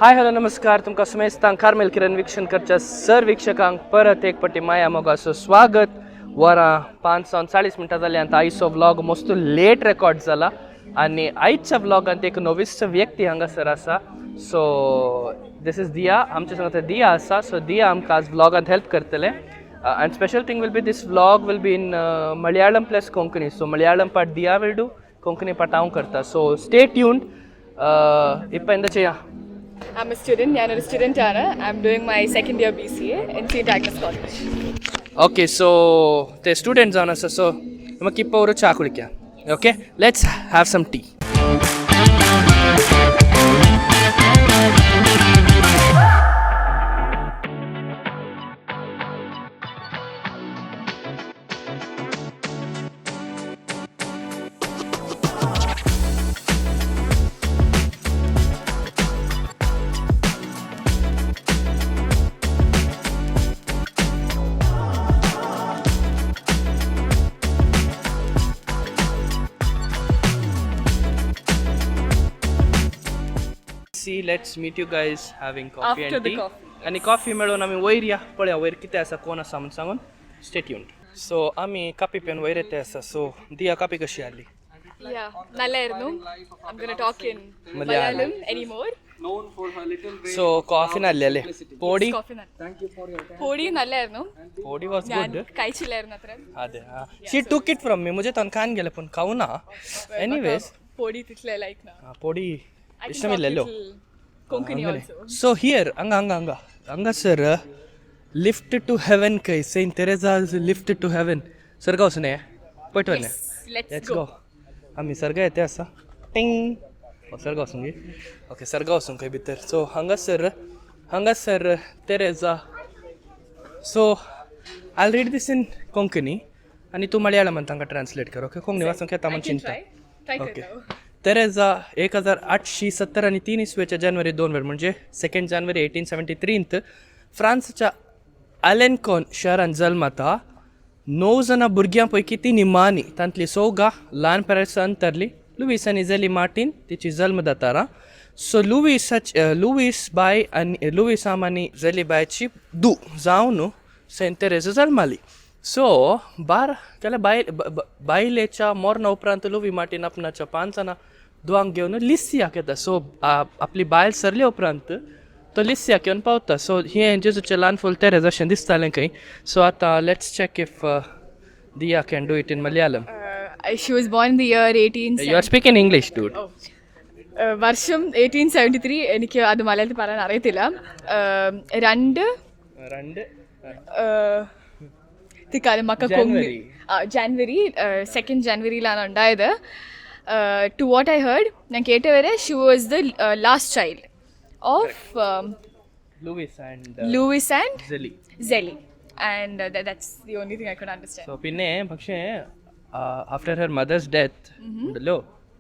Hi hello नमस्कार तुमकां सुमेस्तांक Carmel किरण वीक्षण करच्या सर वीक्षकांक परत एक पटी माया मोगाचो स्वागत. वरां 5:40 जालीं आतां आयचो व्लॉग मस्त लेट रेकॉर्ड जाला आनी आयच्या व्लॉगांत एक नवीस व्यक्ती हांगासर आसा. सो दिस इज दिया. आमचे संग दिया आसा. सो दिया आमकां आज व्लॉगांत हेल्प करतले. And special thing will be this vlog will be in Malayalam plus Konkani. So Malayalam part Diya will do, Konkani part Aun karta. So stay tuned. Ippa endu cheya. I'm a student. I am a student. I'm doing my second year BCA in St. Agnes College. Okay, so the students are so namak ippa oru cha kudikka. Okay, let's have some tea. See, let's meet you guys having coffee After and the tea. coffee, आणि coffee मेळून आमी वयर या पळया वयर कितें आसा कोण आसा म्हणून सांगून स्टे ट्यून्ड. सो आमी कापी पेन वयर येते आसा. सो दिया कापी कशी आली? Yeah, nallairunnu. I'm going to talk in Malayalam anymore. So coffee nallele podi Podi nallairunnu. podi was good. Kaichillairunnu athra. Ade she took it from me. मुझे तो खान गेले पण खाऊ ना. Anyways Podi तिथले like na. podi इष्टमिल्लेलो. Konkani also. So here anga sir lift to heaven kai Saint Teresa's lift to heaven. Sarga usne पटवने. Let's go. आम्ही सरगा येते असा टिंग सरगा वसून गे. ओके सरगा वसून खंय भितर. सो हांगासर Teresa. So I read this in Konkani आनी तूं मलयाळमांत तांकां ट्रान्सलेट कर. ओके कोंकणी वाचूंक येता म्हण चिंता. ओके तेरेजा 1870 आणि 3 इसवेच्या जानेवारी 2 म्हणजे 2 जानेवारी 1873 फ्रान्सच्या आलेनकॉन शारांत जल्माता. 9 जाणां भुरग्यां पैकी ती निमाणी तांतली सौगा ल्हानपणासान तरली लुईस आनी झेली मार्टीन तिची जल्मदातारां. सो लुईस बाय आनी लुईस आनी झेली बायची दू जावन सेंट तेरेजा जल्माली. सो बायलेच्या मोरणा उपरांत लुई मार्टीन आपणाच्या 5 जाणां दुवांक घेवन लिसियाक येता. सो आपली बायल सरले उपरांत तो लिसियाक येवन पावता. सो हें जेजूचें ल्हान फूल तेरेज अशें दिसतालें खंय. सो आतां लेट्स चॅक इफ दिया can do it in Malayalam. She was born in the year 1870. You are speaking English, dude. വർഷം 1873. എനിക്ക് അത് മലയാളത്തിൽ പറയാൻ അറിയത്തില്ല. രണ്ട് ജാനുവരി 2 ജാനുവരിയിലാണ് ഉണ്ടായത്. ടു വാട്ട് ഐ ഹേർഡ് ഞാൻ കേട്ട വരെ she was the last child of Louis and Zelly. And that's the only thing I could understand. So pinne പക്ഷേ after her mother's death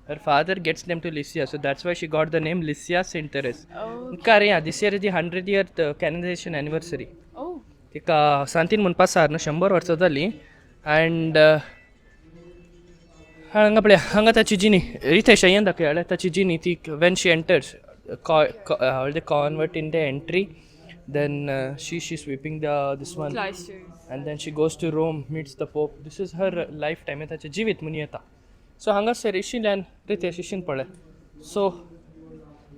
her father gets them to Lycia, so that's why she got the name Lycia Saint Therese. Kariya this year is the 100th canonization anniversary. तिका सांतीन म्हूण पासार 100 वर्सां जालीं. And हांगा ताची जिनी रितेश यें दाखयल्या ताची जिनी ती when she enters the convert in the entry, then she's sweeping this one and then she goes to Rome, meets the Pope. This is her lifetime. ताचे जिवीत म्हणून येता. सो हांगासर इशिल्यान रितेश इशीन पळय. So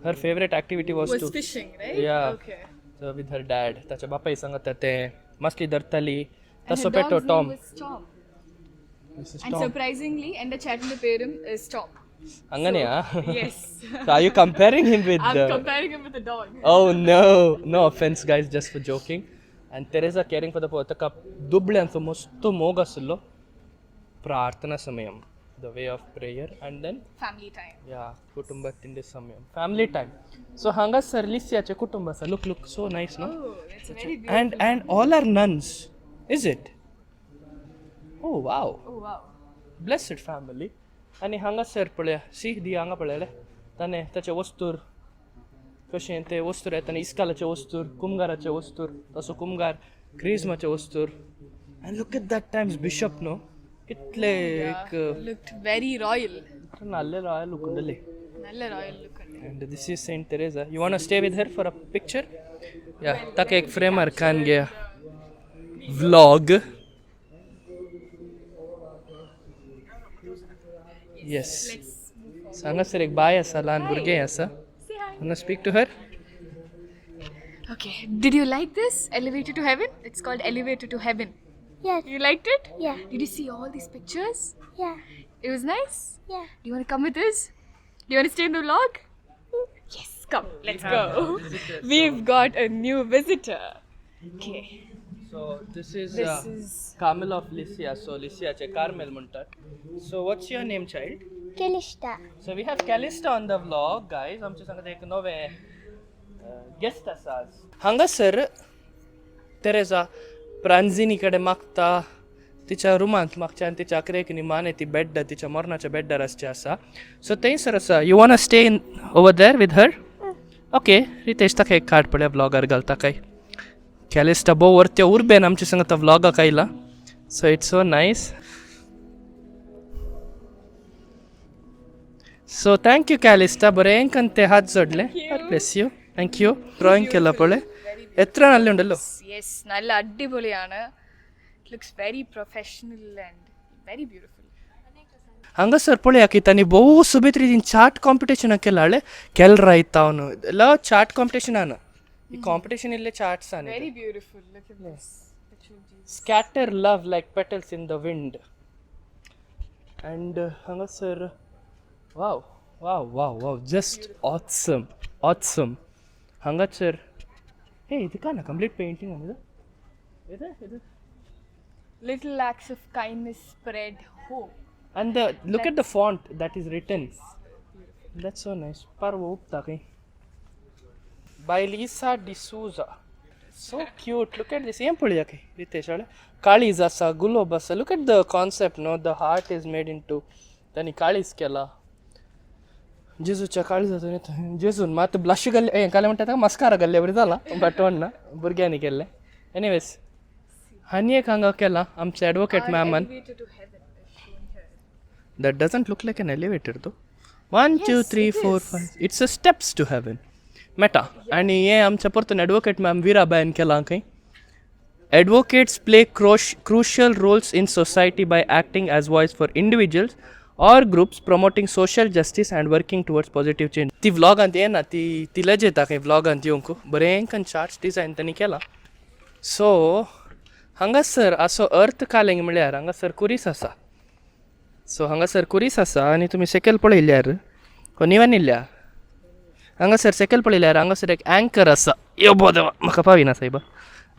her favorite activity was to fishing, right? Yeah. Okay. So with her dad. ताच्या बापाय सांगता ते मस्ली धरताली. ताचो पेटो टॉम. And surprisingly എൻ്റെ ചേട്ടൻ്റെ പേരും is Tom. അങ്ങനെയാ? Yes. So are you comparing him with I'm comparing him with a dog. Oh no offense guys, just for joking. And Teresa caring for the poor. तका दुबळे ಅಂತ ಮಸ್ತ್ ಮೋಗಸಲು ಪ್ರಾರ್ಥನಾ ಸಮಯಂ, the way of prayer, and then family time. Yeah, ಕುಟುಂಬത്തിന്റെ ಸಮಯ, family time. So hanga ಸರ್ಲಿಸಿಯಾಚೆ ಕುಟುಂಬ ಸ look so nice, no? Oh, that's very beautiful. And all are nuns, is it? Oh wow. Blessed family. आणि हांगासर पळया सी दी हांगा पळयले ताणे ताचे वस्तूर कशें ते वस्तूर येता. इस्कालाचे वस्तूर, कुमगाराचे वस्तूर, तसो कुमगार क्रिस्माचे वस्तूर. And look at that times bishop नो कितले एक looked very royal. नाल्ले रॉयल लुक നല്ല റോയൽ ലുക്ക് ഉണ്ട്. And this is Saint Teresa. You want to stay with her for a picture? Yeah, tak ek framer kan gaya. Vlog. Yes. Sanga sir ek bhai asa lan burge asa. Wanna speak to her? Okay. Did you like this elevator to heaven? It's called elevator to heaven. Yes. You liked it? Yeah. Did you see all these pictures? Yeah. It was nice. Yeah. Do you want to come with us? Do you want to stay in the vlog? Yes. Come. Let's go. We've got a new visitor. Okay. So this is This is Carmel of Lycia. So Lycia che Carmel muntar. So what's your name, child? Kalista. So we have Calista on the vlog, guys. आमच्या संगत एक नवे guest आसा. हांगासर Teresa प्रांजिनी कडे मागता तिच्या रुमांत मागच्यान तिच्या अकरेकनी माने ती बेड तिच्या मरणाच्या बेड्डार आसचे आसा. सो थंयसर आसा. You want to stay in over there with her? Okay. Ritesh ताका एक कार्ड पडल्या ब्लॉगार घालता काय. कॅलिस्टा बो वरत्या उर्बेन आमच्या संगत व्लॉगाक आयला. So it's so nice. So thank you Calista. बरें कंते हात जोडले. God bless you. Thank you. Drawing केला पळे. എത്ര നല്ല ഉണ്ടല്ലോ. yes, നല്ല അടിപൊളിയാണ്. It looks very professional and very beautiful. हांगासर पळया की तांणी भोव सोबीत रितीन चार्ट कॉम्पिटिशनाक केला केलरा आयता ಅವನು ಎಲ್ಲ चार्ट कॉम्पिटिशनान ಈ ಕಾಂಪಿಟಿಷನ್ ಇಲ್ಲೇ ಚಾರ್ಟ್ಸ್ ಆನೆ. Very beautiful. Look at this. Scatter love like petals in the wind. And hangasar, wow, just awesome. Hangasar, hey, ಇದು ಕಾನ ಕಂಪ್ಲೀಟ್ ಪೇಂಟಿಂಗ್ ಅನ್ನೋದು ಇದು Little acts of kindness spread hope. and look at the font that is written. That's so nice. Parvo uptaki by Lisa D'Souza. So cute. Look at this. Em poliyake Ritesh ale Kalizasa Gulobasa. Look at the concept. No, the heart is made into tani Kalis kela Jesus cha Kalizasa ne Jesus mat blush galle kale manta mascara galle bridala but onna burgani kelle. Anyways, hani ek hanga kela amche advocate ma'am. That doesn't look like an elevator though. 1 2 3 4 5. It's a steps to heaven. Meta. आणि हे आमच्या परतून advocate ma'am विराबायन केला काही. Advocates play crucial roles in society by acting as voice for individuals or groups promoting social justice and working towards positive change. ती व्लॉगांत येना ती लज येता काही व्लॉगांत येवंक बरें कन चार्ट्स डिझायन तांणी केला. सो हांगासर असो अर्थ कालेंग म्हळ्यार हांगासर कुरीस आसा. सो हांगासर कुरीस आसा आनी तुमी सकयल पळयल्यार निवान येयल्या हांगासर सकयल पळयल्यार हांगासर एक एंकर आसा. यो बोदेवा म्हाका पाविना सायबा.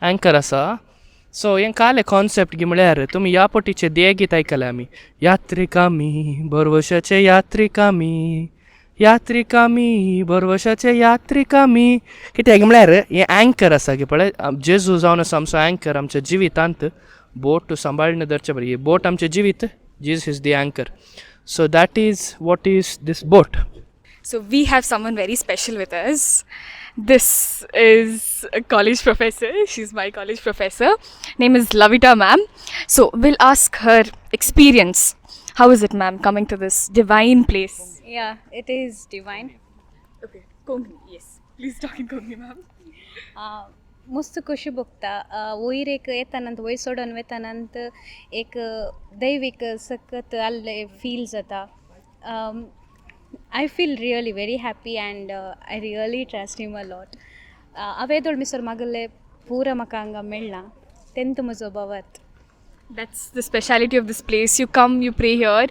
एंकर आसा. सो हें काले कॉन्सेप्ट गी म्हळ्यार तुमी ह्या पोटीचें देह गीत आयकलें आमी. यात्रिकामी बोरवशाचे यात्रिकामी बोरवशाचे यात्रिकामी. कित्याक म्हळ्यार हें एंकर आसा गे पळय. जेजू जावन आसा आमचो एंकर आमच्या जिवितांत. बोट सांबाळून धरचे बरें. बोट आमचें जिवीत. Jesus is the anchor. So that is what is this boat. So we have someone very special with us. This is a college professor. She's my college professor. Name is Lavita ma'am. So we'll ask her experience. How is it, ma'am, coming to this divine place? Yeah, it is divine. Okay, Kongni, yes. Please talk in Kongni, ma'am. मस्त कशी बघता वयर एक येतानंत वयर सोडून वेतानंत एक दैवीक सकत आल्ले feel जाता. I feel really very happy and I really trust him a lot. अवेदोळ मिसर मागले पूरा म्हाका हांगा मेळ्ळा तेंत म्हजो भवत. That's the speciality of this place. You come, you pray here.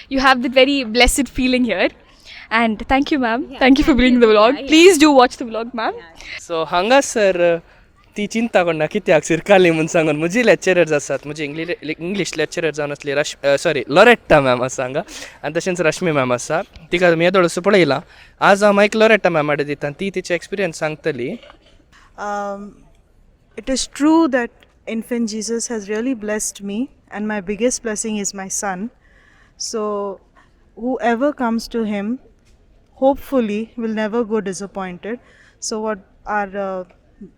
You have that very blessed feeling here. And thank you, ma'am. Yeah, thank you for bringing the vlog. Please do watch the vlog, ma'am. सो हांगासर ती चिंता करना कित्याक सिरकाली म्हूण सांगून म्हजी lecturers आसात. म्हजी इंग्लीश लेक्चरर जावन आसली लॉरेट्टा मॅम आसा हांगा आनी तशेंच रश्मी मॅम आसा. तिका तुमी येदोळसो पळयला. आज हांव मायक लॉरेट्टा मॅमाडे दिता ती तिचे experience सांगतली. It is true that infant Jesus has really blessed me, and my biggest blessing is my son. So whoever comes to him hopefully will never go disappointed. So what our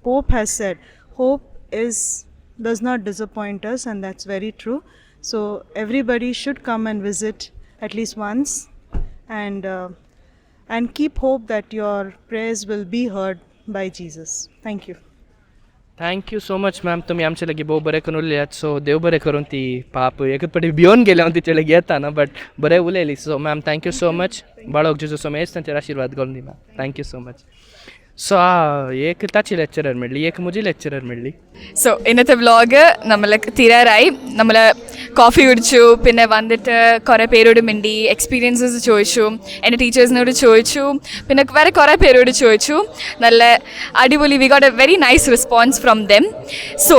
Pope has said, hope does not disappoint us, and that's very true. So everybody should come and visit at least once, and and keep hope that your prayers will be heard by Jesus. Thank you. Thank you so much ma'am. तुम्ही आमच्या लगे भोव बरें करून उलयात. सो देव बरें करून ती पाप एकच पाटी भिवन गेले हांव तिचे लगे येताना बट बरें उलयली. So ma'am thank you so much. बाळोक जेजू सोमेश तांचेर आशिर्वाद करून दी ma'am. Thank you so much. So ഏക്ക് താച്ചി ലെക്ചറർ മെഡ്ലി ഏക്ക് മുജി ലെക്ചറർ മെഡ്ലി. സോ ഇന്നത്തെ വ്ളോഗ് നമ്മൾ തീരാറായി. നമ്മൾ കോഫി കുടിച്ചു, പിന്നെ വന്നിട്ട് കുറേ പേരോട് മിണ്ടി, എക്സ്പീരിയൻസസ് ചോദിച്ചു, എൻ്റെ ടീച്ചേഴ്സിനോട് ചോദിച്ചു, പിന്നെ വേറെ കുറേ പേരോട് ചോദിച്ചു. നല്ല അടിപൊളി, we got A very nice response from them. So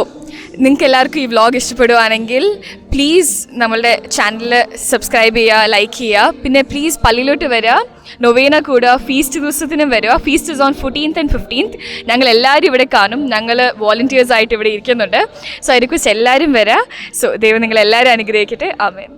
നിങ്ങൾക്ക് എല്ലാവർക്കും ഈ വ്ളോഗ് ഇഷ്ടപ്പെടുവാണെങ്കിൽ പ്ലീസ് നമ്മളുടെ ചാനൽ സബ്സ്ക്രൈബ് ചെയ്യുക, ലൈക്ക് ചെയ്യുക. പിന്നെ പ്ലീസ് പള്ളിയിലോട്ട് വരിക, നൊവേന കൂടുക, ഫീസ്റ്റ് ദിവസത്തിനും വരിക. Feast is on 14th and 15th. ഞങ്ങൾ എല്ലാവരും ഇവിടെ കാണും. ഞങ്ങൾ വോളണ്ടിയേഴ്സ് ആയിട്ട് ഇവിടെ ഇരിക്കുന്നുണ്ട്. സോ ഐ റിക്വസ്റ്റ് എല്ലാവരും വരിക. സോ ദൈവം നിങ്ങളെല്ലാവരും അനുഗ്രഹിക്കട്ടെ. ആമേൻ.